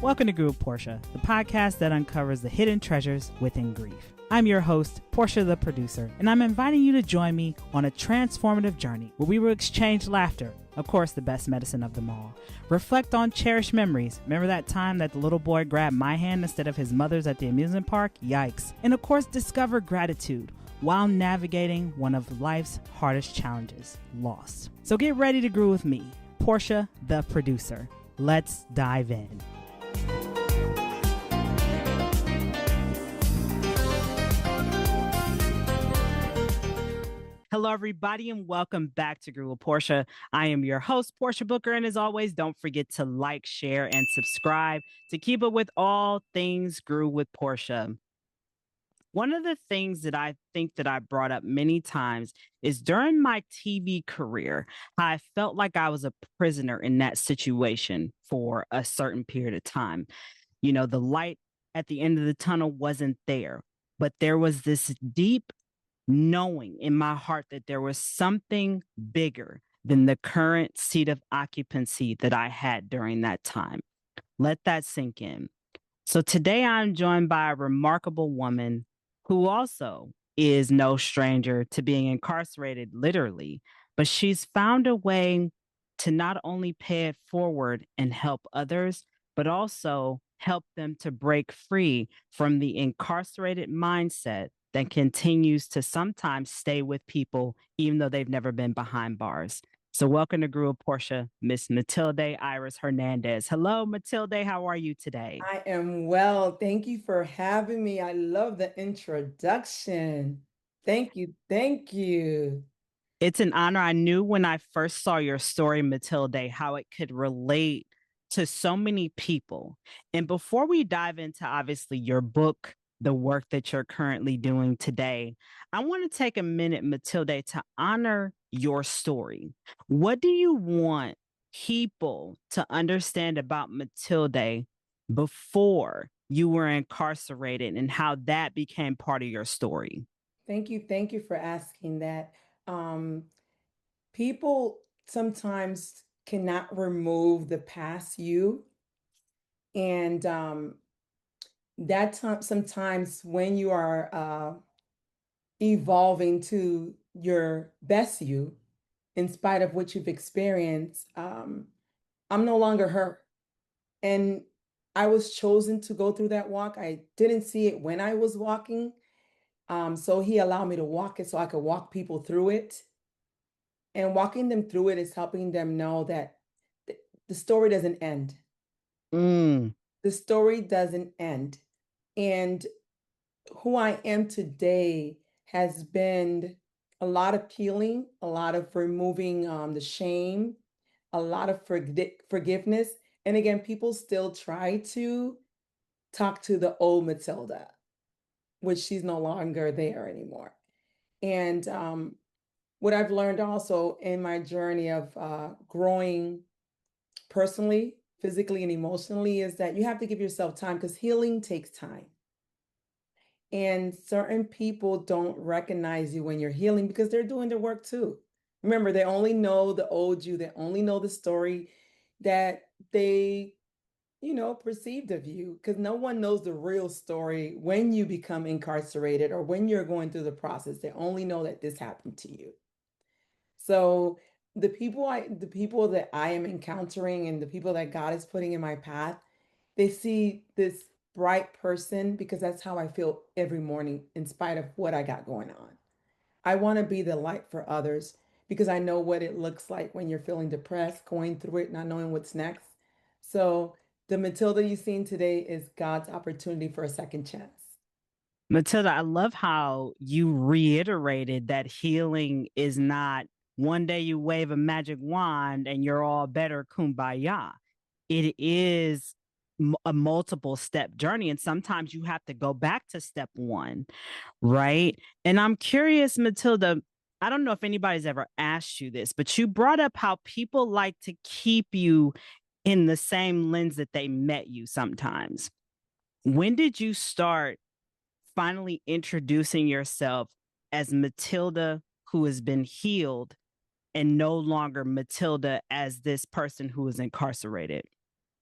Welcome to Grew with Portia, the podcast that uncovers the hidden treasures within grief. I'm your host, Portia the producer, and I'm inviting you to join me on a transformative journey where we will exchange laughter, of course, the best medicine of them all. Reflect on cherished memories. Remember that time that the little boy grabbed my hand instead of his mother's at the amusement park? Yikes. And of course, discover gratitude while navigating one of life's hardest challenges, loss. So get ready to grow with me, Portia the producer. Let's dive in. Hello, everybody, and welcome back to Grew with Portia. I am your host, Portia Booker, and as always, don't forget to like, share, and subscribe to keep up with all things Grew with Portia. One of the things that I think that I brought up many times is during my TV career, how I felt like I was a prisoner in that situation for a certain period of time. You know, the light at the end of the tunnel wasn't there, but there was this deep knowing in my heart that there was something bigger than the current seat of occupancy that I had during that time. Let that sink in. So today I'm joined by a remarkable woman who also is no stranger to being incarcerated, literally, but she's found a way to not only pay it forward and help others, but also help them to break free from the incarcerated mindset that continues to sometimes stay with people, even though they've never been behind bars. So welcome to Grew with Portia, Miss Matilde Hernandez. Hello, Matilde. How are you today? I am well. Thank you for having me. I love the introduction. Thank you. Thank you. It's an honor. I knew when I first saw your story, Matilde, how it could relate to so many people. And before we dive into obviously your book, the work that you're currently doing today, I want to take a minute, Matilde, to honor your story. What do you want people to understand about Matilde before you were incarcerated and how that became part of your story? Thank you. Thank you for asking that. Um, People sometimes cannot remove the past you. And that time sometimes when you are evolving to your best you, in spite of what you've experienced, I'm no longer her. And I was chosen to go through that walk. I didn't see it when I was walking. So he allowed me to walk it so I could walk people through it. And walking them through it is helping them know that the story doesn't end. Mm. The story doesn't end. And who I am today has been a lot of healing, a lot of removing the shame, a lot of forgiveness. And again, people still try to talk to the old Matilda, which she's no longer there anymore. And what I've learned also in my journey of growing personally, physically, and emotionally is that you have to give yourself time because healing takes time. And certain people don't recognize you when you're healing because they're doing their work too. Remember, they only know the old you, they only know the story that they perceived of you because no one knows the real story when you become incarcerated or when you're going through the process. They only know that this happened to you. So the people that I am encountering and the people that God is putting in my path, they see this bright person because that's how I feel every morning in spite of what I got going on. I want to be the light for others because I know what it looks like when you're feeling depressed, going through it, not knowing what's next. So the Matilda you've seen today is God's opportunity for a second chance. Matilda, I love how you reiterated that healing is not one day you wave a magic wand and you're all better, kumbaya. It is a multiple step journey. And sometimes you have to go back to step one, right? And I'm curious, Matilda, I don't know if anybody's ever asked you this, but you brought up how people like to keep you in the same lens that they met you sometimes. When did you start finally introducing yourself as Matilda who has been healed and no longer Matilda as this person who is incarcerated?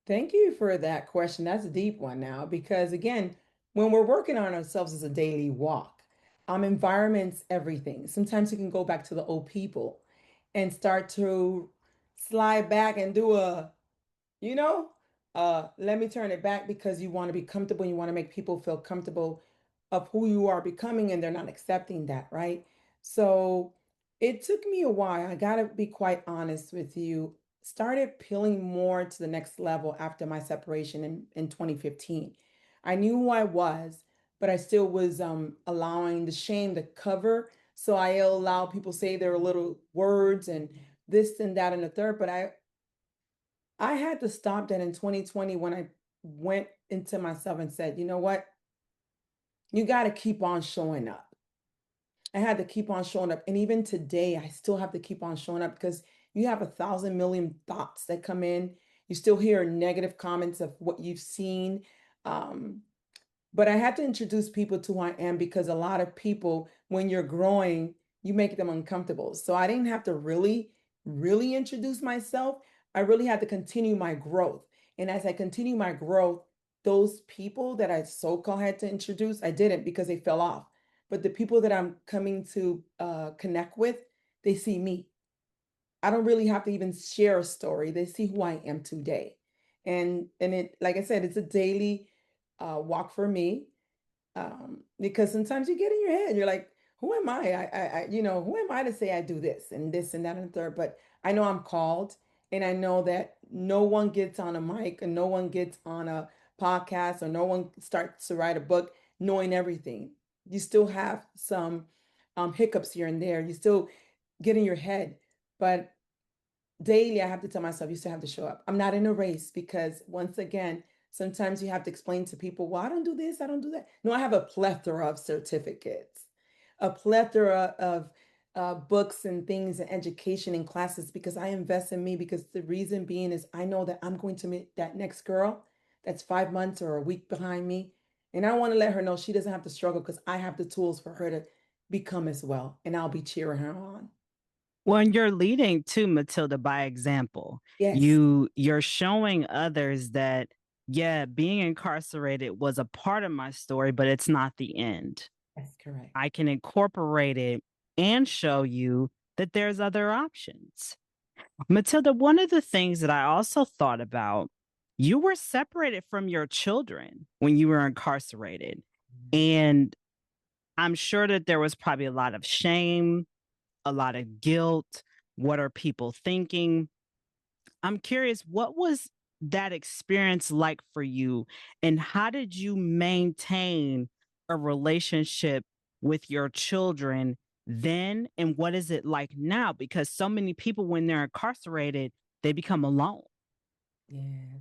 Thank you for that question. That's a deep one now, because again, when we're working on ourselves as a daily walk, environment's everything. Sometimes you can go back to the old people and start to slide back and do a, you know, let me turn it back because you want to be comfortable. You want to make people feel comfortable of who you are becoming, and they're not accepting that, right? So it took me a while. I got to be quite honest with you. Started peeling more to the next level after my separation in 2015. I knew who I was, but I still was allowing the shame to cover. So I allow people say their little words and this and that and the third, but I had to stop that in 2020 when I went into myself and said, you know what? You got to keep on showing up. I had to keep on showing up. And even today, I still have to keep on showing up because you have 1,000 million thoughts that come in. You still hear negative comments of what you've seen. Um, but I had to introduce people to who I am because a lot of people, when you're growing, you make them uncomfortable. So I didn't have to really introduce myself. I really had to continue my growth. And as I continue my growth, those people that I so-called had to introduce, I didn't because they fell off. But the people that I'm coming to connect with, they see me. I don't really have to even share a story. They see who I am today. And it, like I said, it's a daily walk for me, because sometimes you get in your head, you're like, who am I? Who am I to say I do this and that and the third? But I know I'm called, and I know that no one gets on a mic and no one gets on a podcast or no one starts to write a book knowing everything. You still have some hiccups here and there. You still get in your head, but daily I have to tell myself you still have to show up. I'm not in a race because once again, sometimes you have to explain to people, well, I don't do this, I don't do that. No, I have a plethora of certificates, a plethora of books and things and education and classes because I invest in me, because the reason being is I know that I'm going to meet that next girl that's 5 months or a week behind me. And I want to let her know she doesn't have to struggle because I have the tools for her to become as well. And I'll be cheering her on. Well, and you're leading to Matilda by example. Yes, You're showing others that yeah, being incarcerated was a part of my story, but it's not the end. that's correct. I can incorporate it and show you that there's other options. Matilda, one of the things that I also thought about, you were separated from your children when you were incarcerated. And I'm sure that there was probably a lot of shame, a lot of guilt. What are people thinking? I'm curious, what was that experience like for you? And how did you maintain a relationship with your children then? And what is it like now? Because so many people, when they're incarcerated, they become alone. Yes.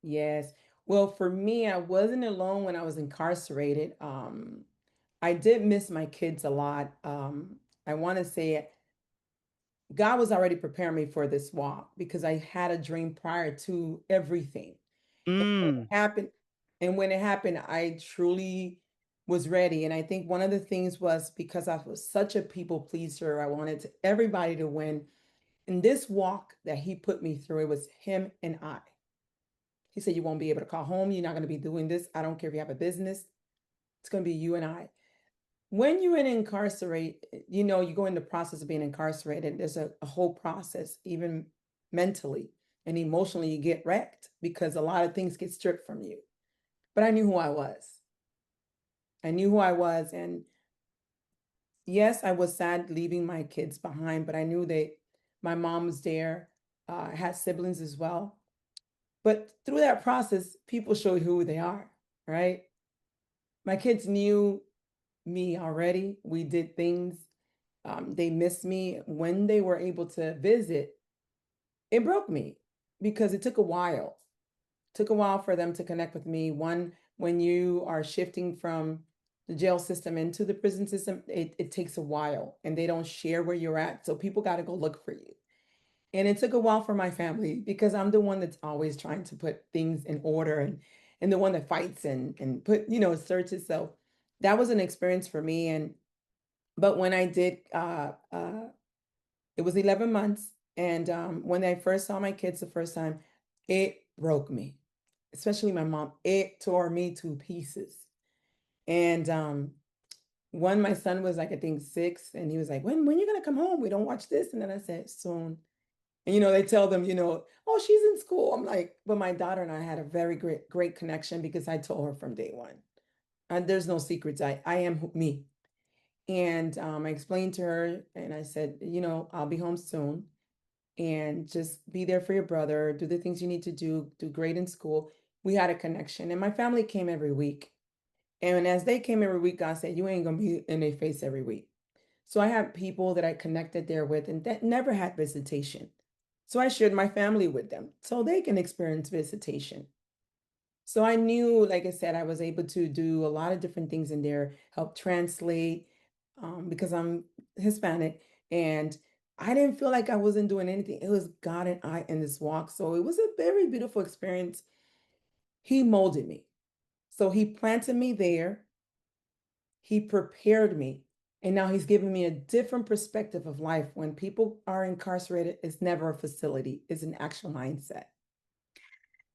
Yes. Well, for me, I wasn't alone when I was incarcerated. I did miss my kids a lot. I want to say God was already preparing me for this walk because I had a dream prior to everything. And when Mm. it happened, I truly was ready. And I think one of the things was because I was such a people pleaser, I wanted everybody to win. In this walk that he put me through, it was him and I. He said, you won't be able to call home. You're not going to be doing this. I don't care if you have a business. It's going to be you and I. When you're in incarcerate, you go in the process of being incarcerated. There's a whole process, even mentally and emotionally, you get wrecked because a lot of things get stripped from you. But I knew who I was. I knew who I was. And yes, I was sad leaving my kids behind, but I knew that my mom was there. I had siblings as well. But through that process, people showed who they are, right? My kids knew me already. We did things. They missed me when they were able to visit. It broke me because it took a while. Took a while for them to connect with me. One, when you are shifting from the jail system into the prison system, it takes a while and they don't share where you're at. So people got to go look for you. And it took a while for my family because I'm the one that's always trying to put things in order and the one that fights and put, searches. So that was an experience for me. And but when I did it was 11 months. And when I first saw my kids the first time, it broke me, especially my mom. It tore me to pieces. And when my son was like, I think 6, and he was like, when you gonna come home? We don't watch this. And then I said, soon. And they tell them, oh, she's in school. I'm like, but my daughter and I had a very great connection because I told her from day one. And there's no secrets. I am me. And I explained to her and I said, I'll be home soon and just be there for your brother, do the things you need to do great in school. We had a connection and my family came every week. And as they came every week, God said, you ain't gonna be in their face every week. So I had people that I connected there with and that never had visitation. So I shared my family with them so they can experience visitation. So I knew, like I said, I was able to do a lot of different things in there, help translate, because I'm Hispanic, and I didn't feel like I wasn't doing anything. It was God and I in this walk. So it was a very beautiful experience. He molded me. So he planted me there. He prepared me. And now he's giving me a different perspective of life. When people are incarcerated, it's never a facility, it's an actual mindset.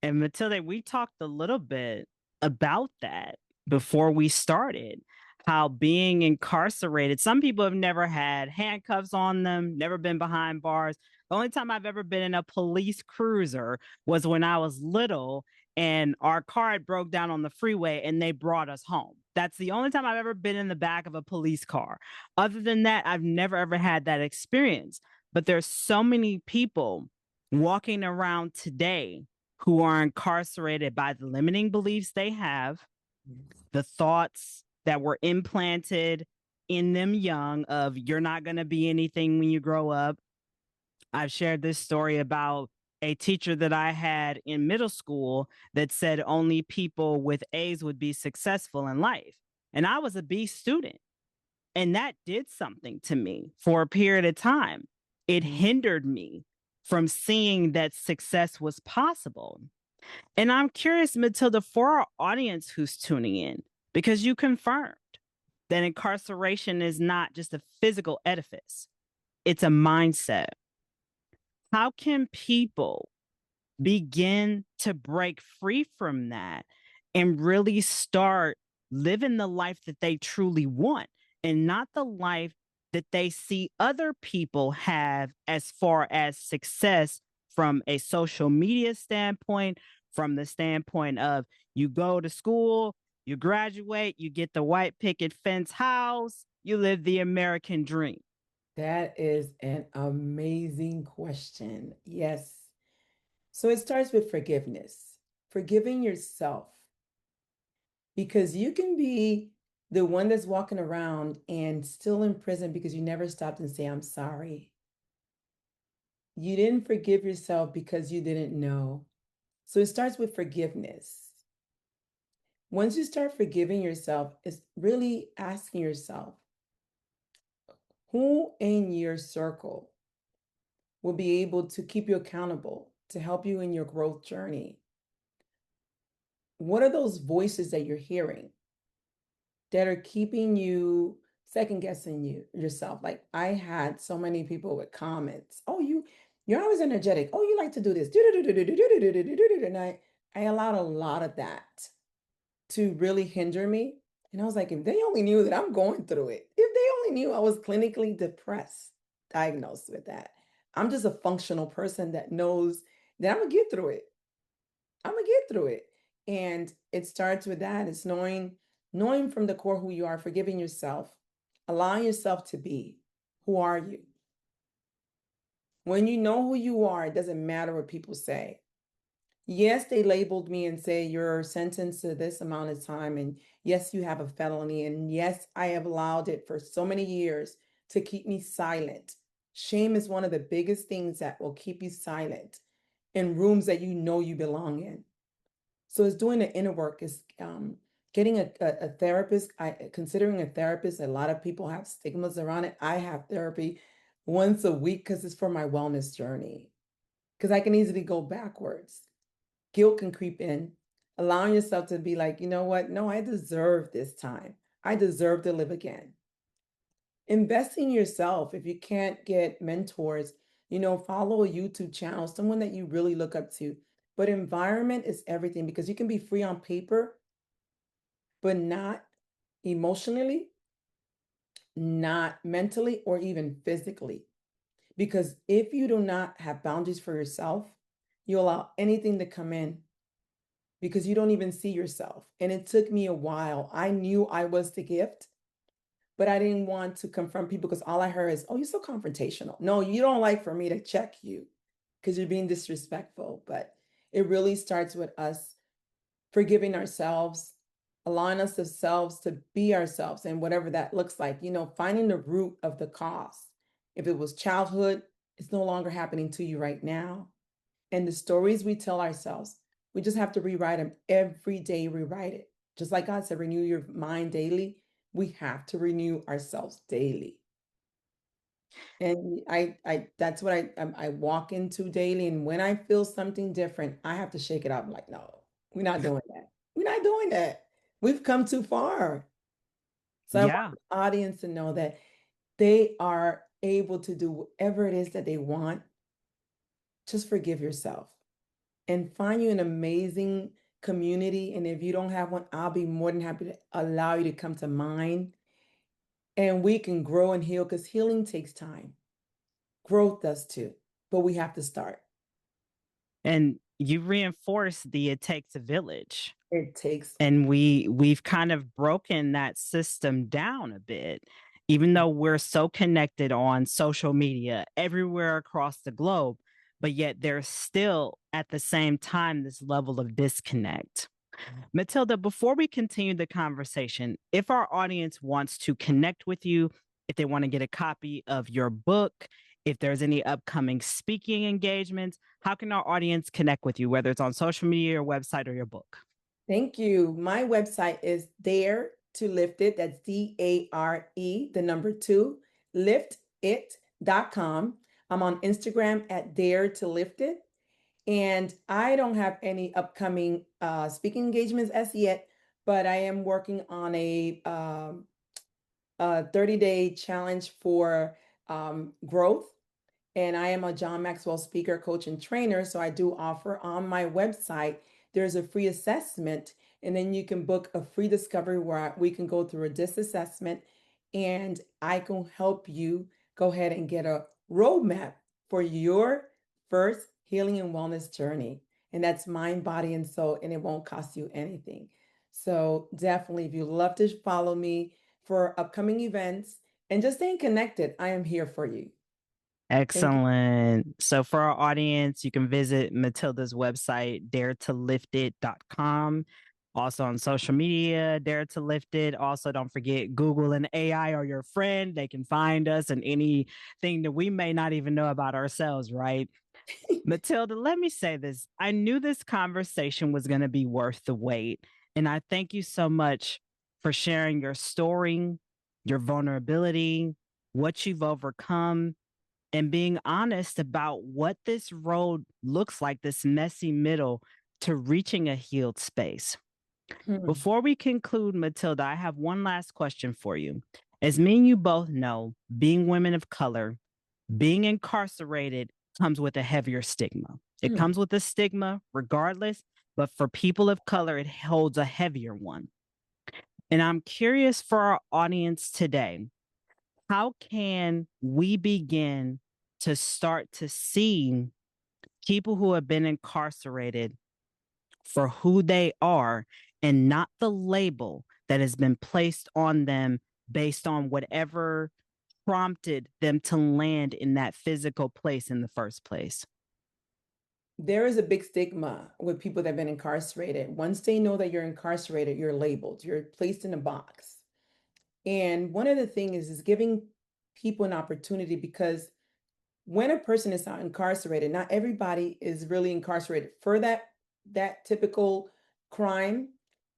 And Matilde, we talked a little bit about that before we started. How being incarcerated, some people have never had handcuffs on them, never been behind bars. The only time I've ever been in a police cruiser was when I was little and our car had broke down on the freeway and they brought us home. That's the only time I've ever been in the back of a police car. Other than that, I've never ever had that experience. But there's so many people walking around today who are incarcerated by the limiting beliefs they have, the thoughts that were implanted in them young of you're not going to be anything when you grow up. I've shared this story about a teacher that I had in middle school that said only people with A's would be successful in life. And I was a B student. And that did something to me for a period of time. It Mhm. hindered me from seeing that success was possible. And I'm curious, Matilda, for our audience who's tuning in, because you confirmed that incarceration is not just a physical edifice, it's a mindset. How can people begin to break free from that and really start living the life that they truly want and not the life that they see other people have as far as success from a social media standpoint, from the standpoint of you go to school, you graduate, you get the white picket fence house, you live the American dream. That is an amazing question. Yes. So it starts with forgiveness, forgiving yourself, because you can be the one that's walking around and still in prison because you never stopped and say, I'm sorry. You didn't forgive yourself because you didn't know. So it starts with forgiveness. Once you start forgiving yourself, it's really asking yourself, who in your circle will be able to keep you accountable, to help you in your growth journey? What are those voices that you're hearing that are keeping you second guessing yourself? Like I had so many people with comments. Oh, you're always energetic. Oh, you like to do this. And I allowed a lot of that to really hinder me. And I was like, if they only knew that I'm going through it, if they only knew I was clinically depressed, diagnosed with that. I'm just a functional person that knows that I'm gonna get through it. I'm gonna get through it. And it starts with that. It's knowing from the core who you are, forgiving yourself, allowing yourself to be. Who are you? When you know who you are, it doesn't matter what people say. Yes, they labeled me and say you're sentenced to this amount of time. And yes, you have a felony. And yes, I have allowed it for so many years to keep me silent. Shame is one of the biggest things that will keep you silent in rooms that you know you belong in. So it's doing the inner work, is getting a therapist. Considering a therapist, a lot of people have stigmas around it. I have therapy once a week because it's for my wellness journey. Because I can easily go backwards. Guilt can creep in, allowing yourself to be like, you know what? No, I deserve this time. I deserve to live again. Invest in yourself. If you can't get mentors, follow a YouTube channel, someone that you really look up to. But environment is everything because you can be free on paper, but not emotionally, not mentally, or even physically. Because if you do not have boundaries for yourself, you allow anything to come in because you don't even see yourself. And it took me a while. I knew I was the gift, but I didn't want to confront people because all I heard is, oh, you're so confrontational. No, you don't like for me to check you because you're being disrespectful. But it really starts with us forgiving ourselves, allowing us ourselves to be ourselves and whatever that looks like, finding the root of the cause. If it was childhood, it's no longer happening to you right now. And the stories we tell ourselves, we just have to rewrite them every day, rewrite it. Just like God said, renew your mind daily. We have to renew ourselves daily. And I that's what I walk into daily. And when I feel something different, I have to shake it up. I'm like, no, we're not doing that. We're not doing that. We've come too far. So I want Yeah. the audience to know that they are able to do whatever it is that they want. Just forgive yourself and find you an amazing community. And if you don't have one, I'll be more than happy to allow you to come to mine. And we can grow and heal because healing takes time. Growth does too, but we have to start. And you reinforce the it takes a village. It takes. And we've kind of broken that system down a bit, even though we're so connected on social media everywhere across the globe, but yet there's still at the same time this level of disconnect. Matilda, before we continue the conversation, if our audience wants to connect with you, if they want to get a copy of your book, if there's any upcoming speaking engagements, how can our audience connect with you, whether it's on social media, your website, or your book? Thank you. My website is Dare to Lift It. That's DARE, the number two, liftit.com. I'm on Instagram at Dare to Lift It. And I don't have any upcoming speaking engagements as yet, but I am working on a 30-day challenge for growth. And I am a John Maxwell speaker, coach, and trainer. So I do offer on my website, there's a free assessment. And then you can book a free discovery where we can go through a DIS assessment and I can help you go ahead and get a roadmap for your first healing and wellness journey. And that's mind, body, and soul, and it won't cost you anything. So definitely, if you love to follow me for upcoming events and just staying connected, I am here for you. Thank you. Excellent. So for our audience, you can visit Matilda's website, daretoliftit.com. Also on social media, Dare to Lift It. Also, don't forget Google and AI are your friend. They can find us and anything that we may not even know about ourselves, right? Matilda, let me say this. I knew this conversation was going to be worth the wait. And I thank you so much for sharing your story, your vulnerability, what you've overcome, and being honest about what this road looks like, this messy middle to reaching a healed space. Hmm. Before we conclude, Matilda, I have one last question for you. As me and you both know, being women of color, being incarcerated comes with a heavier stigma. It Hmm. comes with a stigma regardless, but for people of color, it holds a heavier one. And I'm curious for our audience today, how can we begin to start to see people who have been incarcerated for who they are and not the label that has been placed on them based on whatever prompted them to land in that physical place in the first place? There is a big stigma with people that have been incarcerated. Once they know that you're incarcerated, you're labeled, you're placed in a box. And one of the things is giving people an opportunity because when a person is not incarcerated, not everybody is really incarcerated for that typical crime.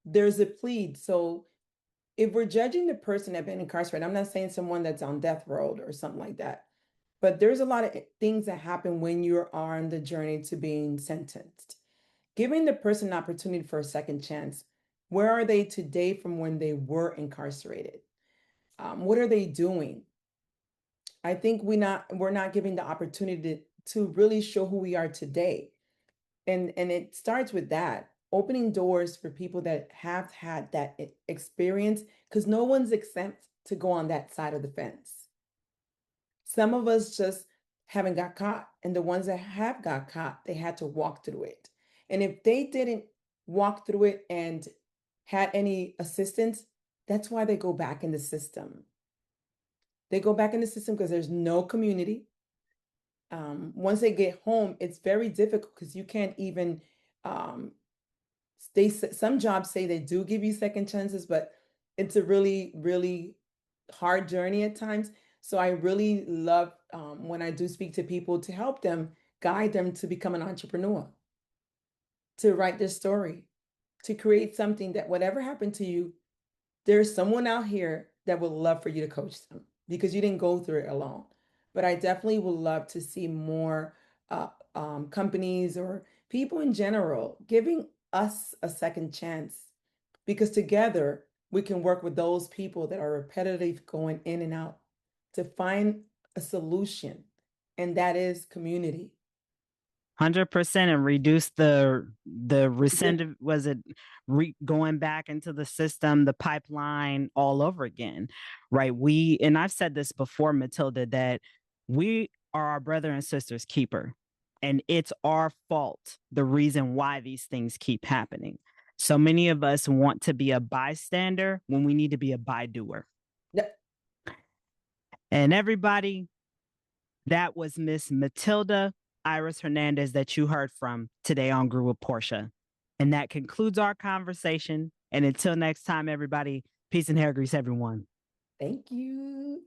There's a plead. So if we're judging the person that been incarcerated, I'm not saying someone that's on death row or something like that, but there's a lot of things that happen when you are on the journey to being sentenced. Giving the person an opportunity for a second chance. Where are they today from when they were incarcerated? What are they doing? I think we're not giving the opportunity to really show who we are today. And it starts with that, opening doors for people that have had that experience, because no one's exempt to go on that side of the fence. Some of us just haven't got caught, and the ones that have got caught, they had to walk through it. And if they didn't walk through it and had any assistance, that's why they go back in the system. They go back in the system because there's no community. Once they get home, it's very difficult because you can't even um, some jobs say they do give you second chances, but it's a really, really hard journey at times. So I really love when I do speak to people to help them, guide them to become an entrepreneur, to write their story, to create something that whatever happened to you, there's someone out here that would love for you to coach them because you didn't go through it alone. But I definitely would love to see more companies or people in general giving us a second chance because together we can work with those people that are repetitive going in and out to find a solution, and that is community. 100% and reduce the rescind was it going back into the system, the pipeline all over again, right? We and I've said this before, Matilda, that we are our brother and sister's keeper, and it's our fault the reason why these things keep happening. So many of us want to be a bystander when we need to be a by-doer. Yep. And everybody, that was Miss Matilda Iris Hernandez that you heard from today on Grew with Portia. And that concludes our conversation. And until next time, everybody, peace and hair grease, everyone. Thank you.